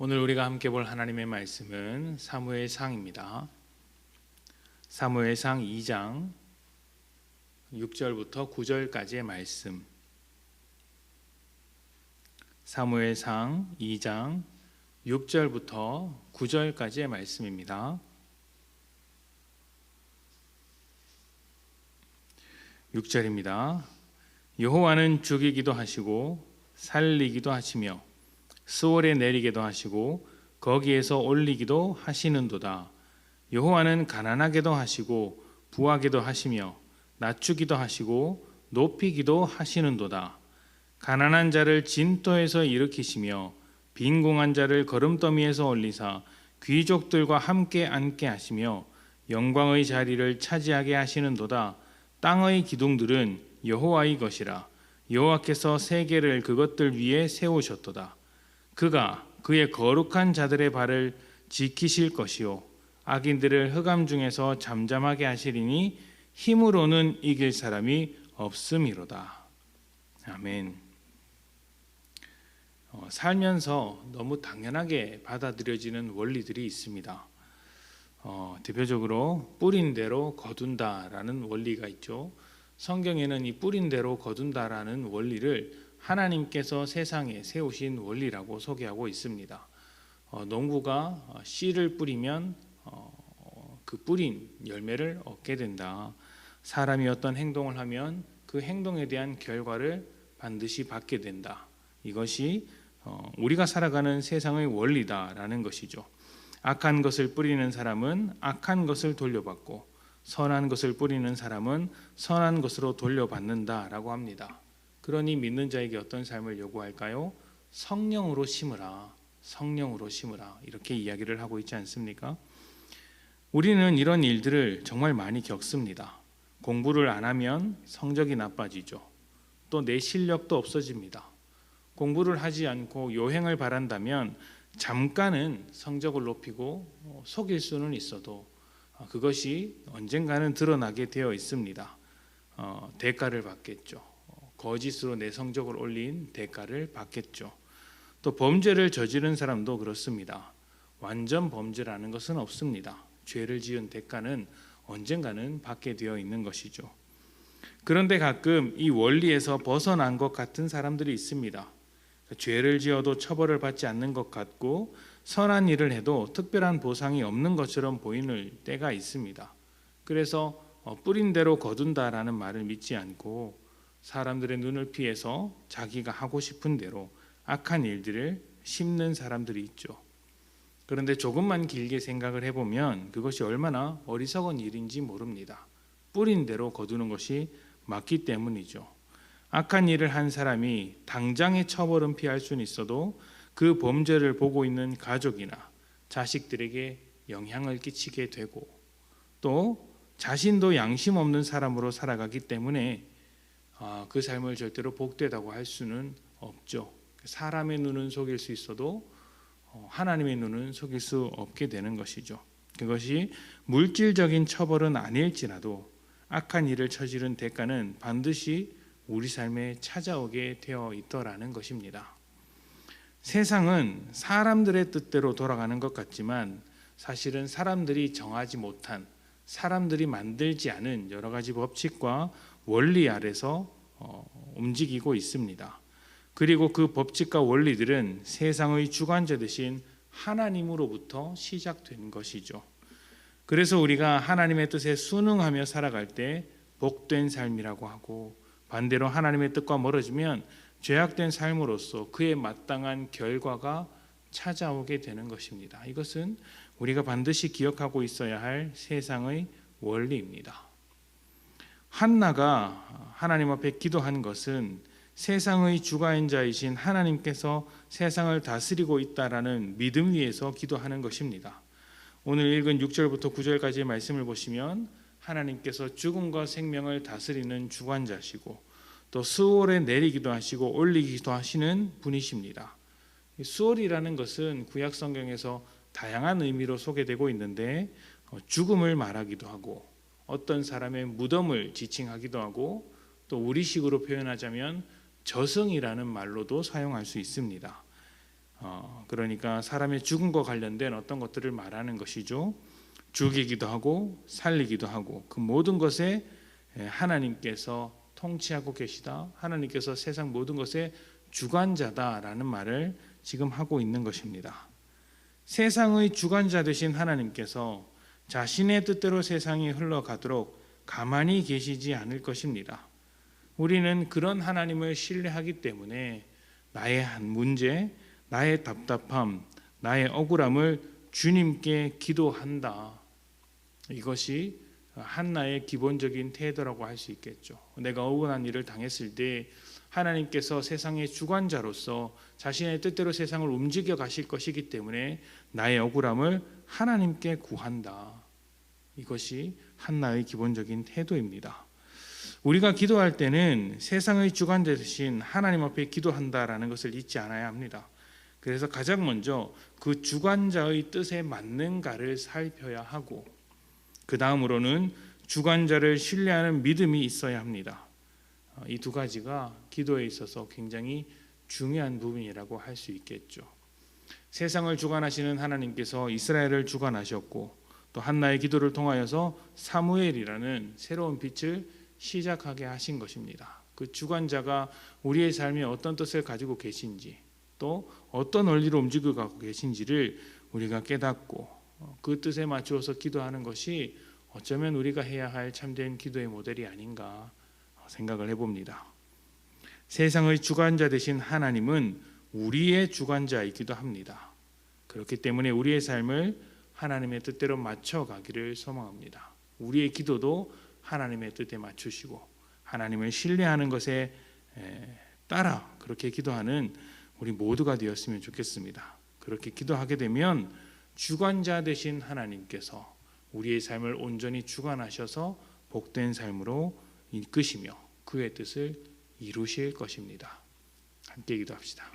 오늘 우리가 함께 볼 하나님의 말씀은 사무엘상입니다. 사무엘상 2장 6절부터 9절까지의 말씀. 사무엘상 2장 6절부터 9절까지의 말씀입니다. 6절입니다. 여호와는 죽이기도 하시고 살리기도 하시며 스올에 내리게도 하시고 거기에서 올리기도 하시는도다. 여호와는 가난하게도 하시고 부하게도 하시며 낮추기도 하시고 높이기도 하시는도다. 가난한 자를 진토에서 일으키시며 빈궁한 자를 거름더미에서 올리사 귀족들과 함께 앉게 하시며 영광의 자리를 차지하게 하시는도다. 땅의 기둥들은 여호와의 것이라. 여호와께서 세계를 그것들 위에 세우셨도다. 그가 그의 거룩한 자들의 발을 지키실 것이요 악인들을 흑암 중에서 잠잠하게 하시리니 힘으로는 이길 사람이 없음이로다. 아멘. 살면서 너무 당연하게 받아들여지는 원리들이 있습니다. 대표적으로 뿌린 대로 거둔다라는 원리가 있죠. 성경에는 이 뿌린 대로 거둔다라는 원리를 하나님께서 세상에 세우신 원리라고 소개하고 있습니다. 농부가 씨를 뿌리면 그 뿌린 열매를 얻게 된다. 사람이 어떤 행동을 하면 그 행동에 대한 결과를 반드시 받게 된다. 이것이 우리가 살아가는 세상의 원리다라는 것이죠. 악한 것을 뿌리는 사람은 악한 것을 돌려받고 선한 것을 뿌리는 사람은 선한 것으로 돌려받는다라고 합니다. 그러니 믿는 자에게 어떤 삶을 요구할까요? 성령으로 심으라, 성령으로 심으라, 이렇게 이야기를 하고 있지 않습니까? 우리는 이런 일들을 정말 많이 겪습니다. 공부를 안 하면 성적이 나빠지죠. 또 내 실력도 없어집니다. 공부를 하지 않고 요행을 바란다면 잠깐은 성적을 높이고 속일 수는 있어도 그것이 언젠가는 드러나게 되어 있습니다. 대가를 받겠죠. 거짓으로 내 성적을 올린 대가를 받겠죠. 또 범죄를 저지른 사람도 그렇습니다. 완전 범죄라는 것은 없습니다. 죄를 지은 대가는 언젠가는 받게 되어 있는 것이죠. 그런데 가끔 이 원리에서 벗어난 것 같은 사람들이 있습니다. 죄를 지어도 처벌을 받지 않는 것 같고 선한 일을 해도 특별한 보상이 없는 것처럼 보이는 때가 있습니다. 그래서 뿌린 대로 거둔다라는 말을 믿지 않고 사람들의 눈을 피해서 자기가 하고 싶은 대로 악한 일들을 심는 사람들이 있죠. 그런데 조금만 길게 생각을 해보면 그것이 얼마나 어리석은 일인지 모릅니다. 뿌린 대로 거두는 것이 맞기 때문이죠. 악한 일을 한 사람이 당장의 처벌은 피할 수는 있어도 그 범죄를 보고 있는 가족이나 자식들에게 영향을 끼치게 되고 또 자신도 양심 없는 사람으로 살아가기 때문에 그 삶을 절대로 복되다고 할 수는 없죠. 사람의 눈은 속일 수 있어도 하나님의 눈은 속일 수 없게 되는 것이죠. 그것이 물질적인 처벌은 아닐지라도 악한 일을 저지른 대가는 반드시 우리 삶에 찾아오게 되어 있더라는 것입니다. 세상은 사람들의 뜻대로 돌아가는 것 같지만 사실은 사람들이 정하지 못한, 사람들이 만들지 않은 여러 가지 법칙과 원리 아래서 움직이고 있습니다. 그리고 그 법칙과 원리들은 세상의 주관자 되신 하나님으로부터 시작된 것이죠. 그래서 우리가 하나님의 뜻에 순응하며 살아갈 때 복된 삶이라고 하고 반대로 하나님의 뜻과 멀어지면 죄악된 삶으로서 그에 마땅한 결과가 찾아오게 되는 것입니다. 이것은 우리가 반드시 기억하고 있어야 할 세상의 원리입니다. 한나가 하나님 앞에 기도한 것은 세상의 주관자이신 하나님께서 세상을 다스리고 있다라는 믿음 위에서 기도하는 것입니다. 오늘 읽은 6절부터 9절까지의 말씀을 보시면 하나님께서 죽음과 생명을 다스리는 주관자시고 또 스올에 내리기도 하시고 올리기도 하시는 분이십니다. 스올이라는 것은 구약 성경에서 다양한 의미로 소개되고 있는데 죽음을 말하기도 하고 어떤 사람의 무덤을 지칭하기도 하고 또 우리식으로 표현하자면 저승이라는 말로도 사용할 수 있습니다. 그러니까 사람의 죽음과 관련된 어떤 것들을 말하는 것이죠. 죽이기도 하고 살리기도 하고 그 모든 것에 하나님께서 통치하고 계시다. 하나님께서 세상 모든 것의 주관자다라는 말을 지금 하고 있는 것입니다. 세상의 주관자 되신 하나님께서 자신의 뜻대로 세상이 흘러가도록 가만히 계시지 않을 것입니다. 우리는 그런 하나님을 신뢰하기 때문에 나의 한 문제, 나의 답답함, 나의 억울함을 주님께 기도한다. 이것이 한나의 기본적인 태도라고 할 수 있겠죠. 내가 억울한 일을 당했을 때 하나님께서 세상의 주관자로서 자신의 뜻대로 세상을 움직여 가실 것이기 때문에 나의 억울함을 하나님께 구한다. 이것이 한나의 기본적인 태도입니다. 우리가 기도할 때는 세상의 주관자 되신 하나님 앞에 기도한다라는 것을 잊지 않아야 합니다. 그래서 가장 먼저 그 주관자의 뜻에 맞는가를 살펴야 하고 그 다음으로는 주관자를 신뢰하는 믿음이 있어야 합니다. 이 두 가지가 기도에 있어서 굉장히 중요한 부분이라고 할 수 있겠죠. 세상을 주관하시는 하나님께서 이스라엘을 주관하셨고 또 한나의 기도를 통하여서 사무엘이라는 새로운 빛을 시작하게 하신 것입니다. 그 주관자가 우리의 삶에 어떤 뜻을 가지고 계신지 또 어떤 원리로 움직여 가고 계신지를 우리가 깨닫고 그 뜻에 맞추어서 기도하는 것이 어쩌면 우리가 해야 할 참된 기도의 모델이 아닌가 생각을 해봅니다. 세상의 주관자 되신 하나님은 우리의 주관자이기도 합니다. 그렇기 때문에 우리의 삶을 하나님의 뜻대로 맞춰가기를 소망합니다. 우리의 기도도 하나님의 뜻에 맞추시고 하나님을 신뢰하는 것에 따라 그렇게 기도하는 우리 모두가 되었으면 좋겠습니다. 그렇게 기도하게 되면 주관자 되신 하나님께서 우리의 삶을 온전히 주관하셔서 복된 삶으로 이끄시며 그의 뜻을 이루실 것입니다. 함께 기도합시다.